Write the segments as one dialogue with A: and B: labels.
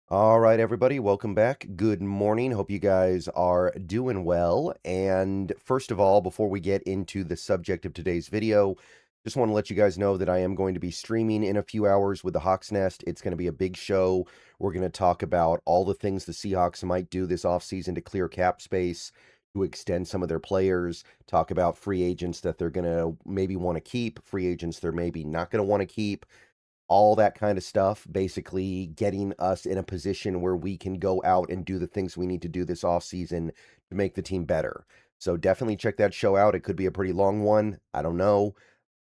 A: All right, everybody, welcome back. Good morning. Hope you guys are doing well. And first of all, before we get into the subject of today's video, just want to let you guys know that I am going to be streaming in a few hours with the Hawks Nest. It's going to be a big show. We're going to talk about all the things the Seahawks might do this offseason to clear cap space, to extend some of their players, talk about free agents that they're going to maybe want to keep, free agents they're maybe not going to want to keep, all that kind of stuff, basically getting us in a position where we can go out and do the things we need to do this off season to make the team better. So definitely check that show out. It could be a pretty long one. I don't know.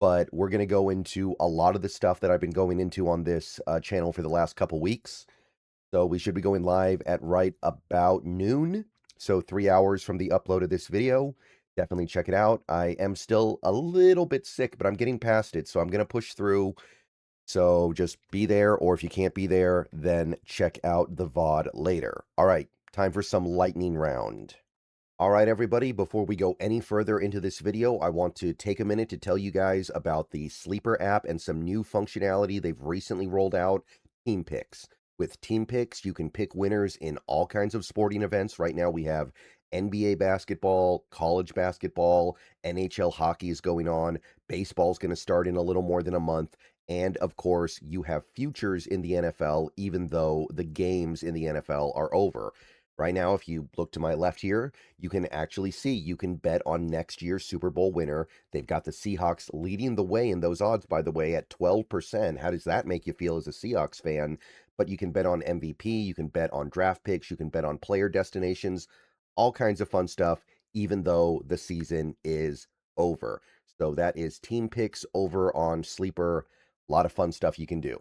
A: But we're going to go into a lot of the stuff that I've been going into on this channel for the last couple weeks. So we should be going live at right about noon. So 3 hours from the upload of this video. Definitely check it out. I am still a little bit sick, but I'm getting past it. So I'm going to push through. So just be there, or if you can't be there, then check out the VOD later. All right, time for some lightning round. All right, everybody, before we go any further into this video, I want to take a minute to tell you guys about the Sleeper app and some new functionality they've recently rolled out, Team Picks. With Team Picks, you can pick winners in all kinds of sporting events. Right now, we have NBA basketball, college basketball, NHL hockey is going on, baseball's going to start in a little more than a month, and of course, you have futures in the NFL, even though the games in the NFL are over. Right now, if you look to my left here, you can actually see you can bet on next year's Super Bowl winner. They've got the Seahawks leading the way in those odds, by the way, at 12%. How does that make you feel as a Seahawks fan? But you can bet on MVP, you can bet on draft picks, you can bet on player destinations, all kinds of fun stuff, even though the season is over. So that is Team Picks over on Sleeper. A lot of fun stuff you can do.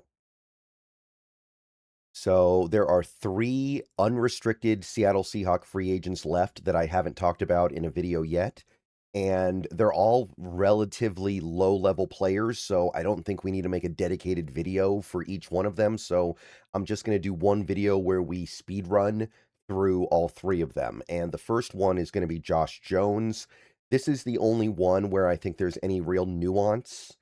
A: So there are 3 unrestricted Seattle Seahawk free agents left that I haven't talked about in a video yet. And they're all relatively low-level players, so I don't think we need to make a dedicated video for each one of them. So I'm just going to do one video where we speed run through all 3 of them. And the first one is going to be Josh Jones. This is the only one where I think there's any real nuance,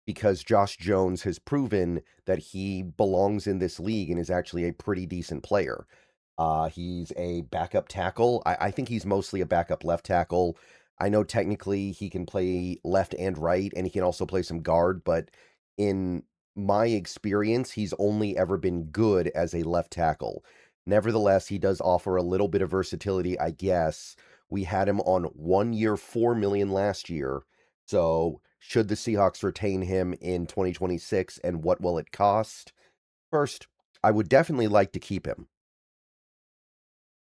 A: because Josh Jones has proven that he belongs in this league and is actually a pretty decent player. He's a backup tackle. I think he's mostly a backup left tackle. I know technically he can play left and right, and he can also play some guard, but in my experience, he's only ever been good as a left tackle. Nevertheless, he does offer a little bit of versatility, I guess. We had him on 1 year, $4 million last year. So should the Seahawks retain him in 2026, and what will it cost? First, I would definitely like to keep him.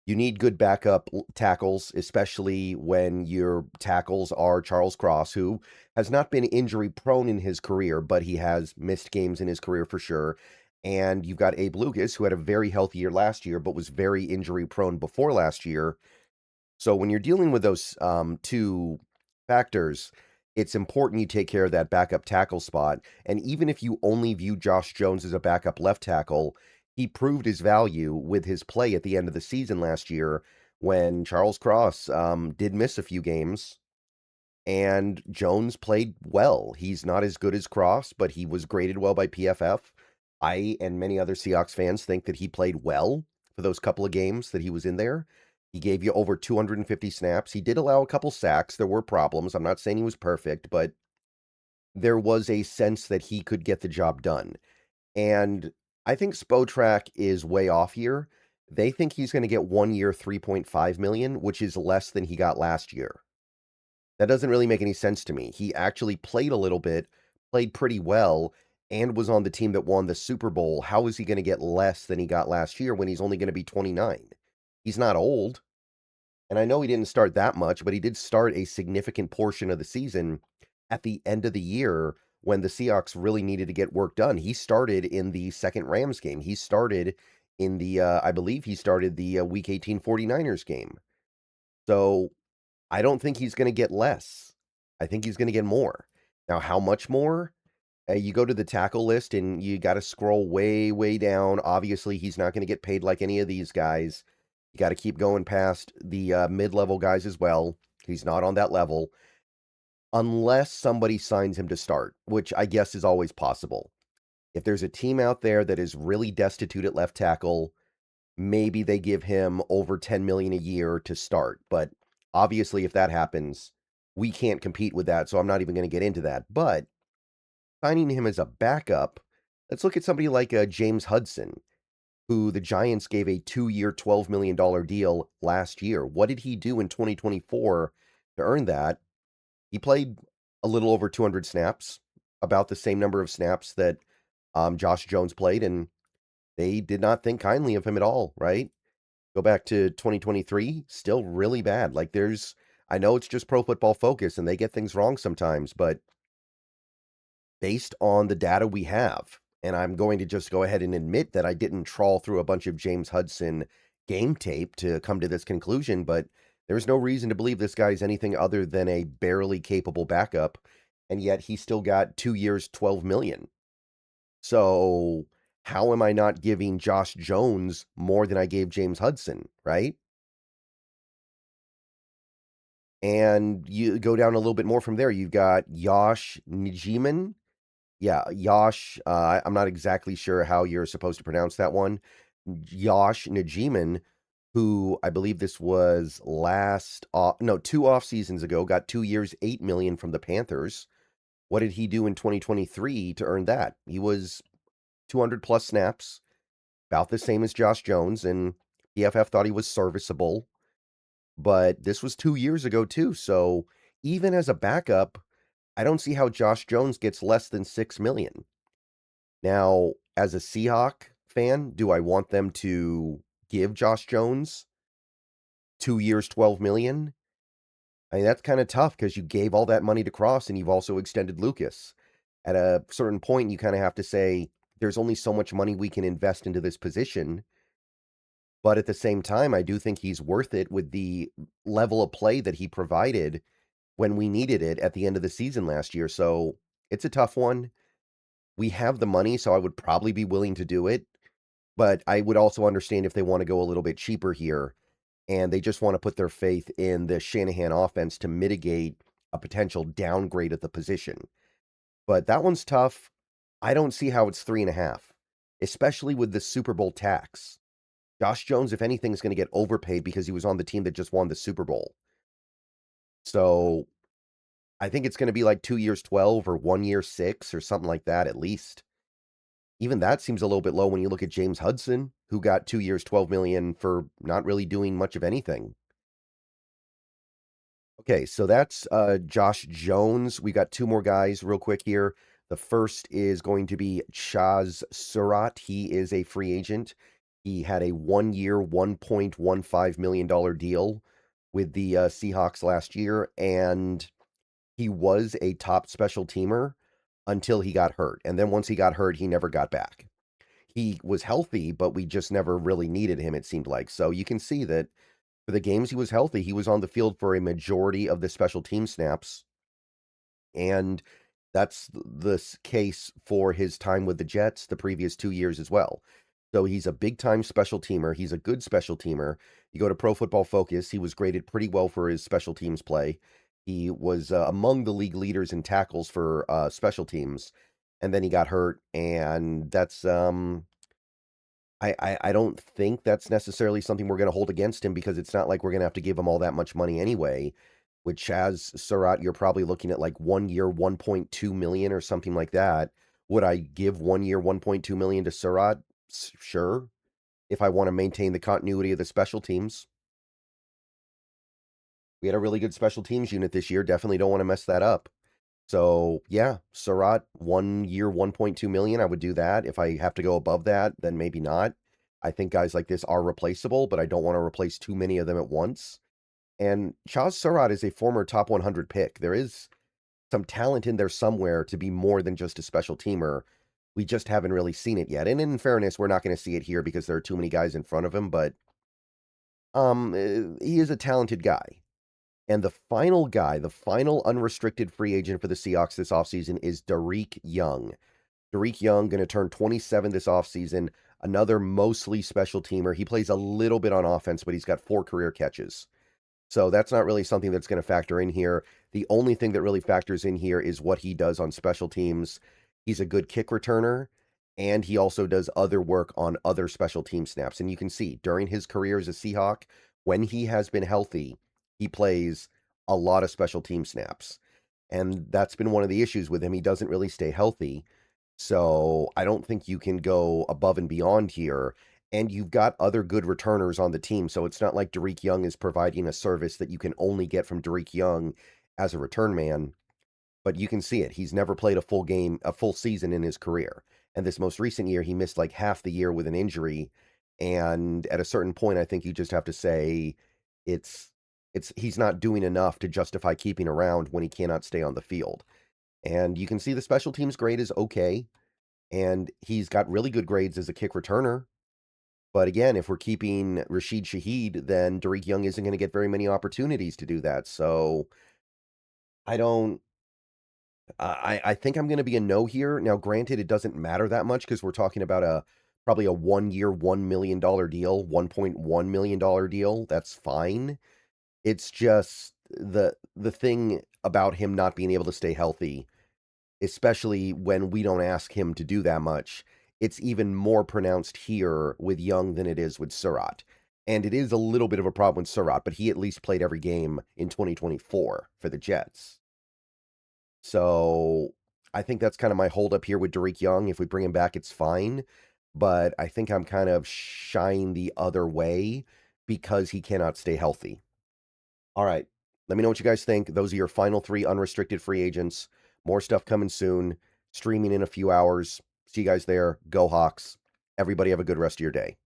A: You need good backup tackles, especially when your tackles are Charles Cross, who has not been injury prone in his career, but he has missed games in his career for sure. And you've got Abe Lucas, who had a very healthy year last year, but was very injury prone before last year. So when you're dealing with those 2 factors, it's important you take care of that backup tackle spot. And even if you only view Josh Jones as a backup left tackle, he proved his value with his play at the end of the season last year when Charles Cross did miss a few games and Jones played well. He's not as good as Cross, but he was graded well by PFF. I and many other Seahawks fans think that he played well for those couple of games that he was in there. He gave you over 250 snaps. He did allow a couple sacks. There were problems. I'm not saying he was perfect, but there was a sense that he could get the job done. And I think Spotrac is way off here. They think he's going to get 1 year, 3.5 million, which is less than he got last year. That doesn't really make any sense to me. He actually played a little bit, played pretty well, and was on the team that won the Super Bowl. How is he going to get less than he got last year when he's only going to be 29? He's not old. And I know he didn't start that much, but he did start a significant portion of the season at the end of the year when the Seahawks really needed to get work done. He started in the second Rams game. He started in the, I believe he started the Week 18 49ers game. So I don't think he's going to get less. I think he's going to get more. Now, how much more? You go to the tackle list and you got to scroll way, way down. Obviously, he's not going to get paid like any of these guys. You got to keep going past the mid-level guys as well. He's not on that level unless somebody signs him to start, which I guess is always possible. If there's a team out there that is really destitute at left tackle, maybe they give him over 10 million a year to start. But obviously, if that happens, we can't compete with that. So I'm not even going to get into that. But signing him as a backup, let's look at somebody like James Hudson, who the Giants gave a 2-year, $12 million deal last year. What did he do in 2024 to earn that? He played a little over 200 snaps, about the same number of snaps that Josh Jones played, and they did not think kindly of him at all, right? Go back to 2023, still really bad. Like I know it's just Pro Football Focus and they get things wrong sometimes, but based on the data we have, and I'm going to just go ahead and admit that I didn't trawl through a bunch of James Hudson game tape to come to this conclusion, but there's no reason to believe this guy's anything other than a barely capable backup, and yet he still got 2 years, 12 million. So how am I not giving Josh Jones more than I gave James Hudson, right? And you go down a little bit more from there. You've got Yosh Njiman. Yeah, Yosh. I'm not exactly sure how you're supposed to pronounce that one. Yosh Njiman, who I believe this was no, 2 off seasons ago, got 2 years, 8 million from the Panthers. What did he do in 2023 to earn that? He was 200 plus snaps, about the same as Josh Jones, and PFF thought he was serviceable. But this was 2 years ago too, so even as a backup, I don't see how Josh Jones gets less than 6 million. Now, as a Seahawk fan, do I want them to give Josh Jones 2 years, 12 million? I mean, that's kind of tough because you gave all that money to Cross and you've also extended Lucas. At a certain point, you kind of have to say, there's only so much money we can invest into this position. But at the same time, I do think he's worth it with the level of play that he provided when we needed it at the end of the season last year. So it's a tough one. We have the money, so I would probably be willing to do it. But I would also understand if they want to go a little bit cheaper here and they just want to put their faith in the Shanahan offense to mitigate a potential downgrade at the position. But that one's tough. I don't see how it's 3.5, especially with the Super Bowl tax. Josh Jones, if anything, is going to get overpaid because he was on the team that just won the Super Bowl. So I think it's going to be like 2 years, 12 or 1 year, 6 or something like that at least. Even that seems a little bit low when you look at James Hudson, who got 2 years, 12 million for not really doing much of anything. Okay, so that's Josh Jones. We got 2 more guys real quick here. The first is going to be Chazz Surratt. He is a free agent. He had a 1-year, $1.15 million deal with the Seahawks last year, and he was a top special teamer until he got hurt. And then once he got hurt, he never got back. He was healthy, but we just never really needed him, it seemed like. So you can see that for the games he was healthy, he was on the field for a majority of the special team snaps. And that's the case for his time with the Jets the previous 2 years as well. So he's a big-time special teamer. He's a good special teamer. You go to Pro Football Focus, he was graded pretty well for his special teams play. He was among the league leaders in tackles for special teams, and then he got hurt, and that's I don't think that's necessarily something we're going to hold against him because it's not like we're going to have to give him all that much money anyway. With Chazz Surratt, you're probably looking at like 1 year, 1.2 million or something like that. Would I give 1 year, 1.2 million to Surratt? Sure. If I want to maintain the continuity of the special teams. We had a really good special teams unit this year. Definitely don't want to mess that up. So yeah, Surratt, 1 year, 1.2 million. I would do that. If I have to go above that, then maybe not. I think guys like this are replaceable, but I don't want to replace too many of them at once. And Chazz Surratt is a former top 100 pick. There is some talent in there somewhere to be more than just a special teamer. We just haven't really seen it yet. And in fairness, we're not going to see it here because there are too many guys in front of him, but he is a talented guy. And the final guy, the final unrestricted free agent for the Seahawks this offseason is Dareke Young. Dareke Young going to turn 27 this offseason, another mostly special teamer. He plays a little bit on offense, but he's got 4 career catches. So that's not really something that's going to factor in here. The only thing that really factors in here is what he does on special teams. He's a good kick returner, and he also does other work on other special team snaps. And you can see during his career as a Seahawk, when he has been healthy, he plays a lot of special team snaps. And that's been one of the issues with him. He doesn't really stay healthy. So I don't think you can go above and beyond here. And you've got other good returners on the team. So it's not like Dareke Young is providing a service that you can only get from Dareke Young as a return man. But you can see it. He's never played a full game, a full season in his career. And this most recent year, he missed like half the year with an injury. And at a certain point, I think you just have to say it's he's not doing enough to justify keeping around when he cannot stay on the field. And you can see the special teams grade is okay. And he's got really good grades as a kick returner. But again, if we're keeping Rashid Shaheed, then Dareke Young isn't going to get very many opportunities to do that. So I don't I think I'm gonna be a no here. Now, granted, it doesn't matter that much because we're talking about probably a 1-year, $1 million deal, $1.1 million deal. That's fine. It's just the thing about him not being able to stay healthy, especially when we don't ask him to do that much. It's even more pronounced here with Young than it is with Surratt. And it is a little bit of a problem with Surratt, but he at least played every game in 2024 for the Jets. So I think that's kind of my holdup here with Dareke Young. If we bring him back, it's fine. But I think I'm kind of shying the other way because he cannot stay healthy. All right. Let me know what you guys think. Those are your final 3 unrestricted free agents. More stuff coming soon. Streaming in a few hours. See you guys there. Go Hawks. Everybody have a good rest of your day.